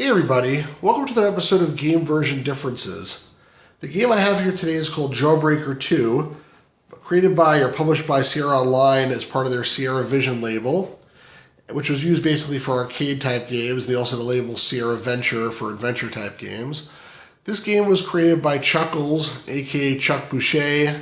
Hey everybody, welcome to another episode of Game Version Differences. The game I have here today is called Jawbreaker 2, created by or published by Sierra Online as part of their Sierra Vision label, which was used basically for arcade type games. They also have a label Sierra Venture for adventure type games. This game was created by Chuckles, aka Chuck Boucher,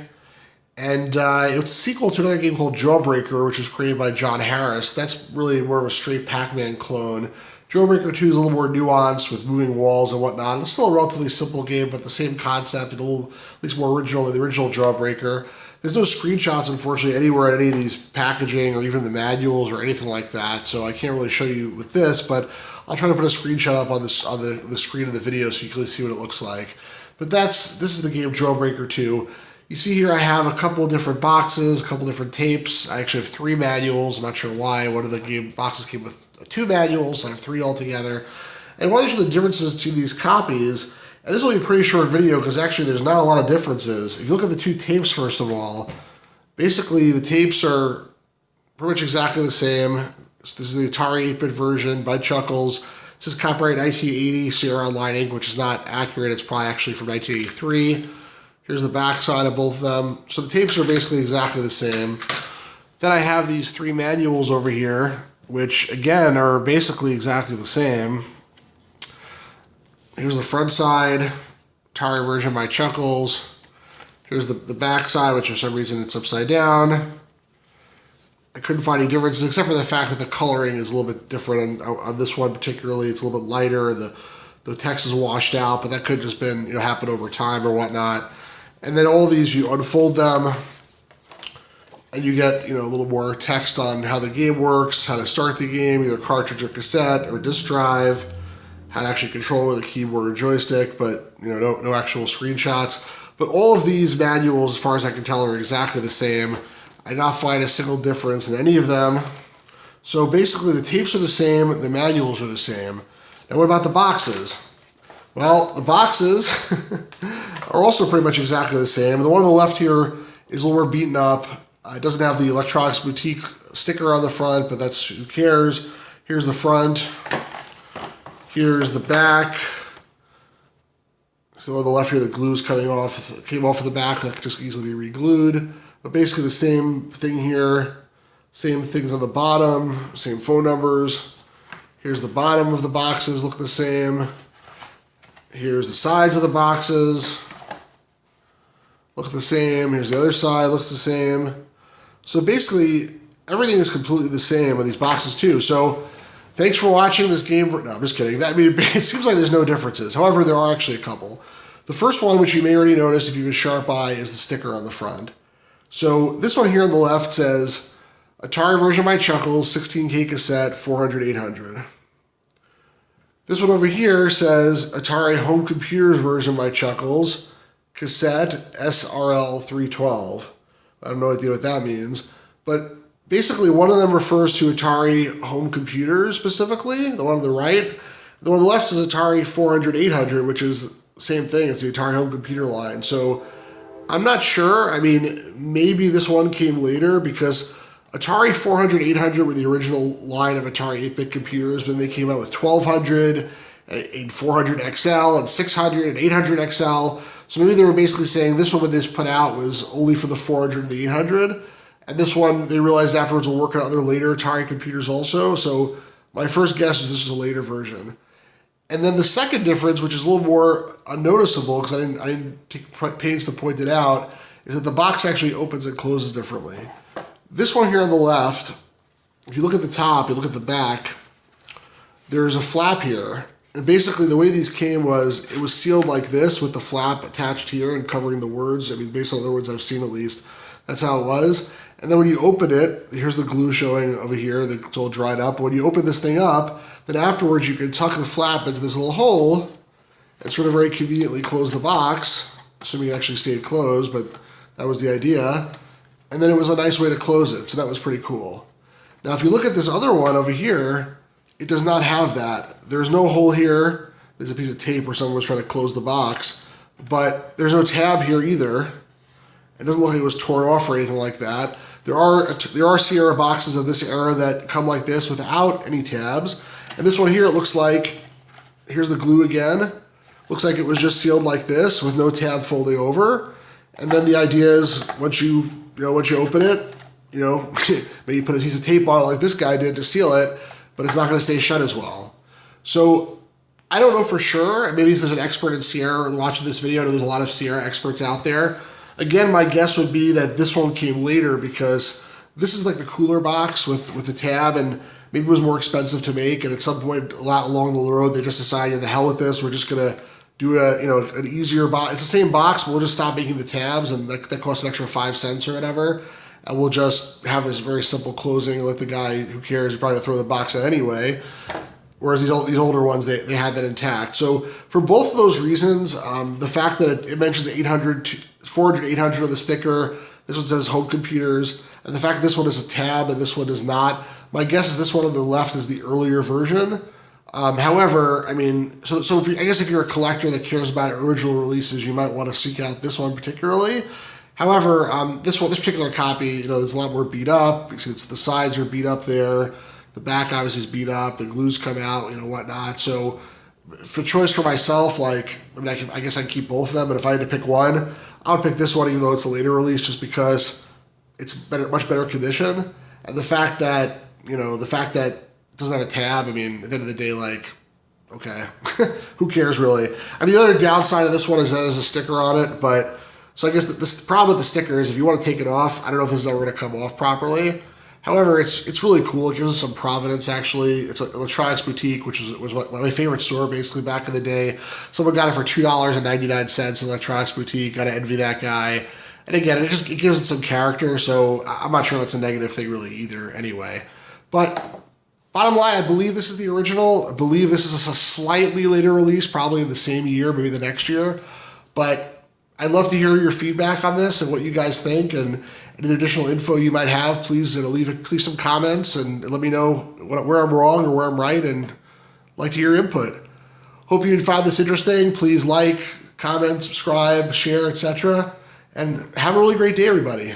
and it was a sequel to another game called Jawbreaker, which was created by John Harris. That's really more of a straight Pac-Man clone. Jawbreaker 2 is a little more nuanced with moving walls and whatnot. It's still a relatively simple game, but the same concept and a little, at least more original than the original Jawbreaker. There's no screenshots, unfortunately, anywhere in any of these packaging or even the manuals or anything like that, so I can't really show you with this, but I'll try to put a screenshot up on the screen of the video so you can see what it looks like. But this is the game Jawbreaker 2. You see here I have a couple of different boxes, a couple of different tapes. I actually have 3 manuals. I'm not sure why. One of the game boxes came with 2 manuals, so I have 3 altogether. And one of the differences to these copies, and this will be a pretty short video because actually there's not a lot of differences. If you look at the 2 tapes first of all, basically the tapes are pretty much exactly the same. So this is the Atari 8-bit version by Chuckles. This is copyright 1980, Sierra Online Inc., which is not accurate. It's probably actually from 1983. Here's the back side of both of them. So the tapes are basically exactly the same. Then I have these 3 manuals over here, which again are basically exactly the same. Here's the front side, Atari version by Chuckles. Here's the back side, which for some reason it's upside down. I couldn't find any differences except for the fact that the coloring is a little bit different on this one particularly. It's a little bit lighter. The text is washed out, but that could just been happen over time or whatnot. And then all these, you unfold them, and you get a little more text on how the game works, how to start the game, either cartridge or cassette or disk drive, how to actually control with a keyboard or joystick, but no actual screenshots. But all of these manuals, as far as I can tell, are exactly the same. I did not find a single difference in any of them. So basically, the tapes are the same, the manuals are the same. Now, what about the boxes? Well, the boxes are also pretty much exactly the same. The one on the left here is a little more beaten up. It doesn't have the Electronics Boutique sticker on the front, but that's who cares. Here's the front. Here's the back. So on the left here, the glue is came off of the back. That could just easily be re-glued. But basically the same thing here. Same things on the bottom. Same phone numbers. Here's the bottom of the boxes, look the same. Here's the sides of the boxes. Look the same. Here's the other side, looks the same. So basically, everything is completely the same with these boxes too. So thanks for watching this game. No, I'm just kidding. It seems like there's no differences. However, there are actually a couple. The first one, which you may already notice if you have a sharp eye, is the sticker on the front. So this one here on the left says, Atari version by Chuckles, 16K cassette, 400-800. This one over here says Atari Home Computers version by Chuckles, cassette SRL 312. I have no idea what that means, but basically one of them refers to Atari Home Computers specifically, the one on the right. The one on the left is Atari 400-800, which is the same thing. It's the Atari Home Computer line. So I'm not sure. I mean, maybe this one came later because Atari 400-800 were the original line of Atari 8-bit computers, but then they came out with 1200 and 400 XL and 600 and 800 XL. So maybe they were basically saying this one when this put out was only for the 400 and the 800. And this one, they realized afterwards will work on other later Atari computers also. So my first guess is this is a later version. And then the second difference, which is a little more unnoticeable because I didn't take pains to point it out, is that the box actually opens and closes differently. This one here on the left, if you look at the top, you look at the back, there's a flap here. And basically the way these came was, it was sealed like this with the flap attached here and covering the words. I mean, based on the words I've seen at least, that's how it was. And then when you open it, here's the glue showing over here, it's all dried up. But when you open this thing up, then afterwards you can tuck the flap into this little hole and sort of very conveniently close the box, assuming it actually stayed closed, but that was the idea. And then it was a nice way to close it, so that was pretty cool. Now if you look at this other one over here, it does not have that. There's no hole here. There's a piece of tape where someone was trying to close the box, but there's no tab here either. It doesn't look like it was torn off or anything like that. There are Sierra boxes of this era that come like this without any tabs. And this one here, it looks like here's the glue again. Looks like it was just sealed like this with no tab folding over. And then the idea is once you open it, maybe put a piece of tape on it like this guy did to seal it, but it's not going to stay shut as well. So I don't know for sure. Maybe there's an expert in Sierra watching this video. I know there's a lot of Sierra experts out there. Again, my guess would be that this one came later because this is like the cooler box with the tab, and maybe it was more expensive to make. And at some point along the road, they just decided, the hell with this. We're just gonna do an easier box. It's the same box, but we'll just stop making the tabs, and that costs an extra 5 cents or whatever. And we'll just have this very simple closing. Let the guy who cares, you're probably gonna throw the box out anyway. Whereas these older ones, they had that intact. So for both of those reasons, the fact that it mentions 400, 800 on the sticker, this one says home computers, and the fact that this one is a tab and this one is not, my guess is this one on the left is the earlier version. However, I mean, so I guess if you're a collector that cares about original releases, you might want to seek out this one particularly. However, this particular copy, there's a lot more beat up. The sides are beat up there. The back obviously is beat up. The glues come out, whatnot. So for choice for myself, I guess I'd keep both of them. But if I had to pick one, I would pick this one, even though it's a later release, just because it's much better condition. And the fact that it doesn't have a tab, I mean, at the end of the day, okay, who cares really? I mean, the other downside of this one is that there's a sticker on it, but so I guess the problem with the sticker is if you want to take it off, I don't know if this is ever going to come off properly. However, it's really cool. It gives us some provenance, actually. It's an electronics boutique, which was my favorite store, basically, back in the day. Someone got it for $2.99 in electronics boutique. Got to envy that guy. And again, it gives it some character, so I'm not sure that's a negative thing really either anyway. But bottom line, I believe this is the original. I believe this is a slightly later release, probably in the same year, maybe the next year. But I'd love to hear your feedback on this and what you guys think, and any additional info you might have. Please leave some comments and let me know where I'm wrong or where I'm right, and I'd like to hear your input. Hope you found this interesting. Please like, comment, subscribe, share, etc. And have a really great day, everybody.